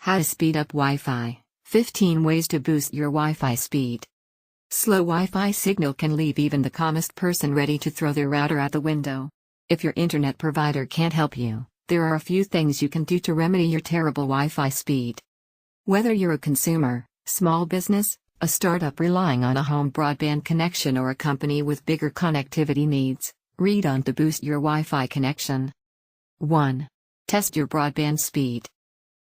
How to speed up Wi-Fi. 15 ways to boost your Wi-Fi speed. Slow Wi-Fi signal can leave even the calmest person ready to throw their router out the window. If your internet provider can't help you, there are a few things you can do to remedy your terrible Wi-Fi speed. Whether you're a consumer, small business, a startup relying on a home broadband connection, or a company with bigger connectivity needs, read on to boost your Wi-Fi connection. 1. Test your broadband speed.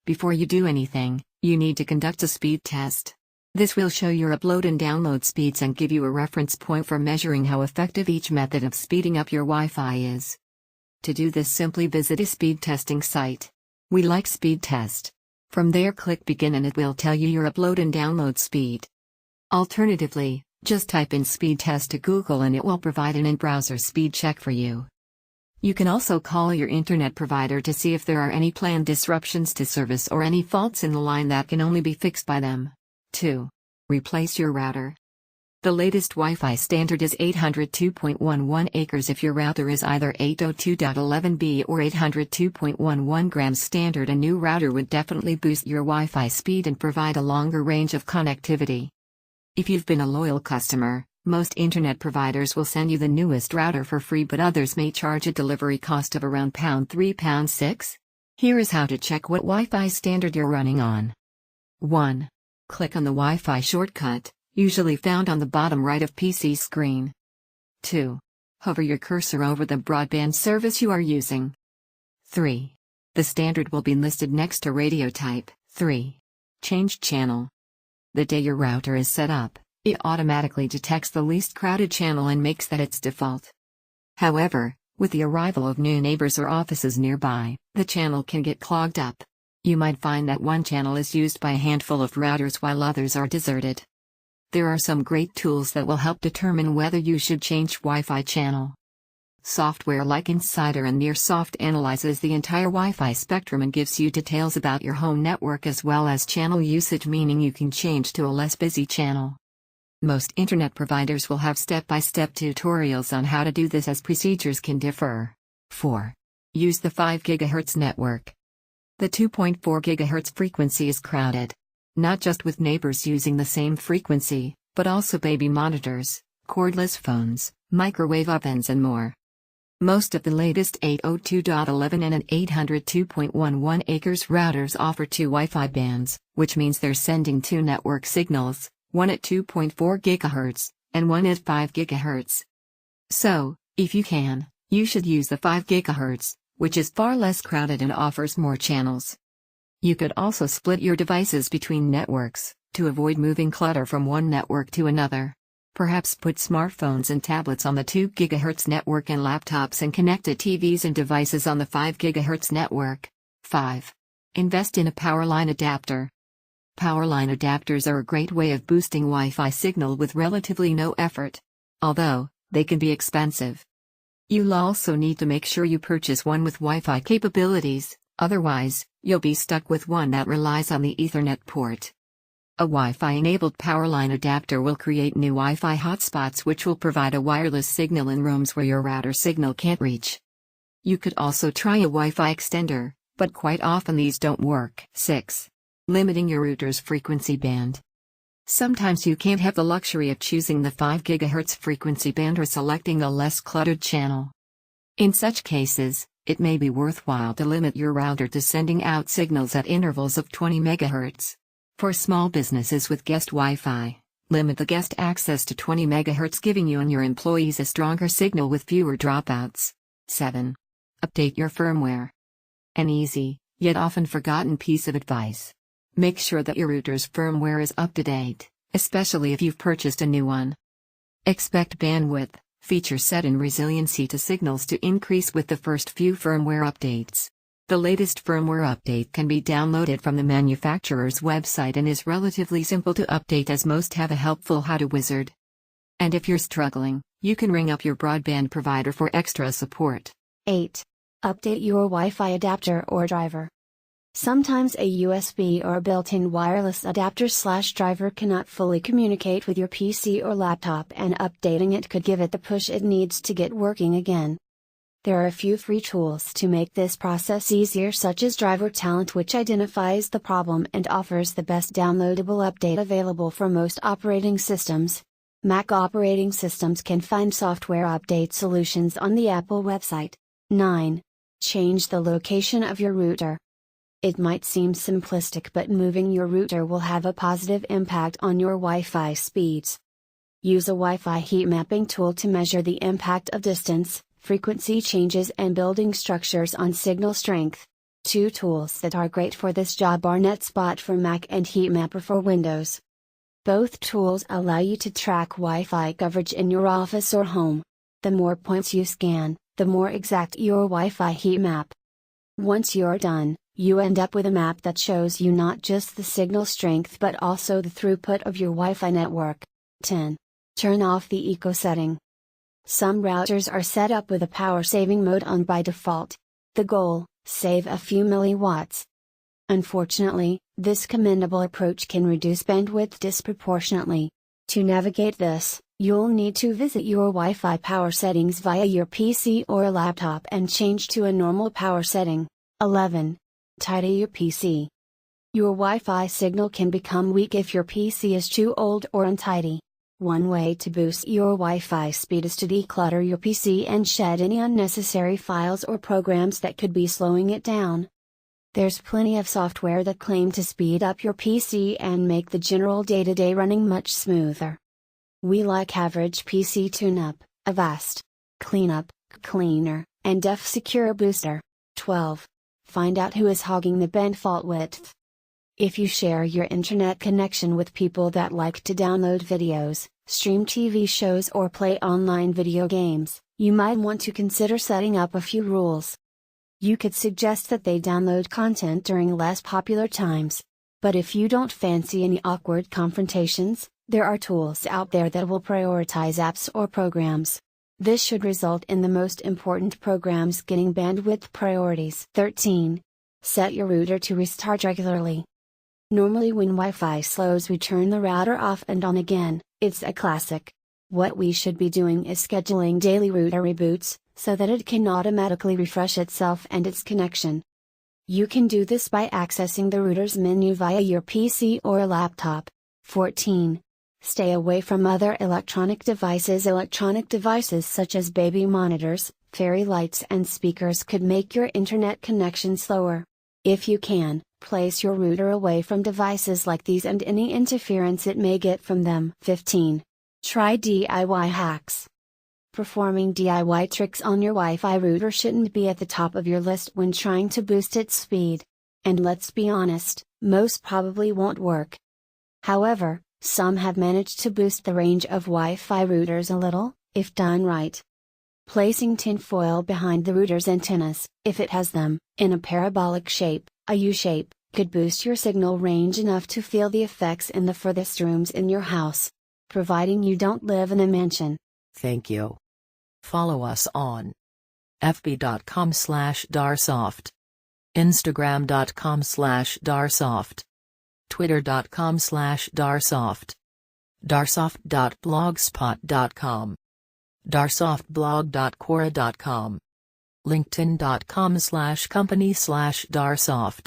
Before you do anything, you need to conduct a speed test. This will show your upload and download speeds and give you a reference point for measuring how effective each method of speeding up your Wi-Fi is. To do this, simply visit a speed testing site. We like Speed Test. From there, click Begin and it will tell you your upload and download speed. Alternatively, just type in Speed Test to Google and it will provide an in-browser speed check for you. You can also call your internet provider to see if there are any planned disruptions to service or any faults in the line that can only be fixed by them. 2. Replace your router. The latest Wi-Fi standard is 802.11 acres if your router is either 802.11b or 802.11 grams standard. A new router would definitely boost your Wi-Fi speed and provide a longer range of connectivity. If you've been a loyal customer, most internet providers will send you the newest router for free, but others may charge a delivery cost of around £3, £6. Here is how to check what Wi-Fi standard you're running on. 1. Click on the Wi-Fi shortcut, usually found on the bottom right of PC screen. 2. Hover your cursor over the broadband service you are using. 3. The standard will be listed next to radio type. 3. Change channel. The day your router is set up, it automatically detects the least crowded channel and makes that its default. However, with the arrival of new neighbors or offices nearby, the channel can get clogged up. You might find that one channel is used by a handful of routers while others are deserted. There are some great tools that will help determine whether you should change Wi-Fi channel. Software like Insider and Nearsoft analyzes the entire Wi-Fi spectrum and gives you details about your home network as well as channel usage, meaning you can change to a less busy channel. Most internet providers will have step-by-step tutorials on how to do this, as procedures can differ. 4. Use the 5 GHz network. The 2.4 GHz frequency is crowded. Not just with neighbors using the same frequency, but also baby monitors, cordless phones, microwave ovens and more. Most of the latest 802.11 and 802.11 acres routers offer two Wi-Fi bands, which means they're sending two network signals, one at 2.4 GHz, and one at 5 GHz. So, if you can, you should use the 5 GHz, which is far less crowded and offers more channels. You could also split your devices between networks, to avoid moving clutter from one network to another. Perhaps put smartphones and tablets on the 2 GHz network and laptops and connected TVs and devices on the 5 GHz network. 5. Invest in a power line adapter. Power line adapters are a great way of boosting Wi-Fi signal with relatively no effort. Although, they can be expensive. You'll also need to make sure you purchase one with Wi-Fi capabilities, otherwise, you'll be stuck with one that relies on the Ethernet port. A Wi-Fi-enabled power line adapter will create new Wi-Fi hotspots which will provide a wireless signal in rooms where your router signal can't reach. You could also try a Wi-Fi extender, but quite often these don't work. 6. Limiting your router's frequency band. Sometimes you can't have the luxury of choosing the 5 GHz frequency band or selecting a less cluttered channel. In such cases, it may be worthwhile to limit your router to sending out signals at intervals of 20 MHz. For small businesses with guest Wi-Fi, limit the guest access to 20 MHz, giving you and your employees a stronger signal with fewer dropouts. 7. Update your firmware. An easy, yet often forgotten piece of advice. Make sure that your router's firmware is up to date, especially if you've purchased a new one. Expect bandwidth, feature set and resiliency to signals to increase with the first few firmware updates. The latest firmware update can be downloaded from the manufacturer's website and is relatively simple to update, as most have a helpful how-to wizard. And if you're struggling, you can ring up your broadband provider for extra support. 8. Update your Wi-Fi adapter or driver. Sometimes a USB or built-in wireless adapter/driver cannot fully communicate with your PC or laptop, and updating it could give it the push it needs to get working again. There are a few free tools to make this process easier, such as Driver Talent, which identifies the problem and offers the best downloadable update available for most operating systems. Mac operating systems can find software update solutions on the Apple website. 9. Change the location of your router. It might seem simplistic, but moving your router will have a positive impact on your Wi-Fi speeds. Use a Wi-Fi heat mapping tool to measure the impact of distance, frequency changes, and building structures on signal strength. Two tools that are great for this job are NetSpot for Mac and HeatMapper for Windows. Both tools allow you to track Wi-Fi coverage in your office or home. The more points you scan, the more exact your Wi-Fi heat map. Once you're done, you end up with a map that shows you not just the signal strength but also the throughput of your Wi-Fi network. 10. Turn off the eco setting. Some routers are set up with a power saving mode on by default. The goal: save a few milliwatts. Unfortunately, this commendable approach can reduce bandwidth disproportionately. To navigate this, you'll need to visit your Wi-Fi power settings via your PC or laptop and change to a normal power setting. 11. Tidy your PC. Your Wi-Fi signal can become weak if your PC is too old or untidy. One way to boost your Wi-Fi speed is to declutter your PC and shed any unnecessary files or programs that could be slowing it down. There's plenty of software that claim to speed up your PC and make the general day-to-day running much smoother. We like Average PC TuneUp, Avast Cleanup, Cleaner, and F-Secure Booster. 12. Find out who is hogging the band fault width. If you share your internet connection with people that like to download videos, stream TV shows, or play online video games, you might want to consider setting up a few rules. You could suggest that they download content during less popular times. But if you don't fancy any awkward confrontations, there are tools out there that will prioritize apps or programs. This should result in the most important programs getting bandwidth priorities. 13. Set your router to restart regularly. Normally when Wi-Fi slows, we turn the router off and on again. It's a classic. What we should be doing is scheduling daily router reboots, so that it can automatically refresh itself and its connection. You can do this by accessing the router's menu via your PC or laptop. 14. Stay away from other electronic devices. Electronic devices such as baby monitors, fairy lights, and speakers could make your internet connection slower. If you can, place your router away from devices like these and any interference it may get from them. 15. Try DIY hacks. Performing DIY tricks on your Wi-Fi router shouldn't be at the top of your list when trying to boost its speed. And let's be honest, most probably won't work. However, some have managed to boost the range of Wi-Fi routers a little, if done right. Placing tinfoil behind the router's antennas, if it has them, in a parabolic shape, a U-shape, could boost your signal range enough to feel the effects in the furthest rooms in your house. Providing you don't live in a mansion. Thank you. Follow us on fb.com/darsoft, instagram.com/darsoft, twitter.com/darsoft, darsoft.blogspot.com, darsoftblog.quora.com, linkedin.com/company/darsoft.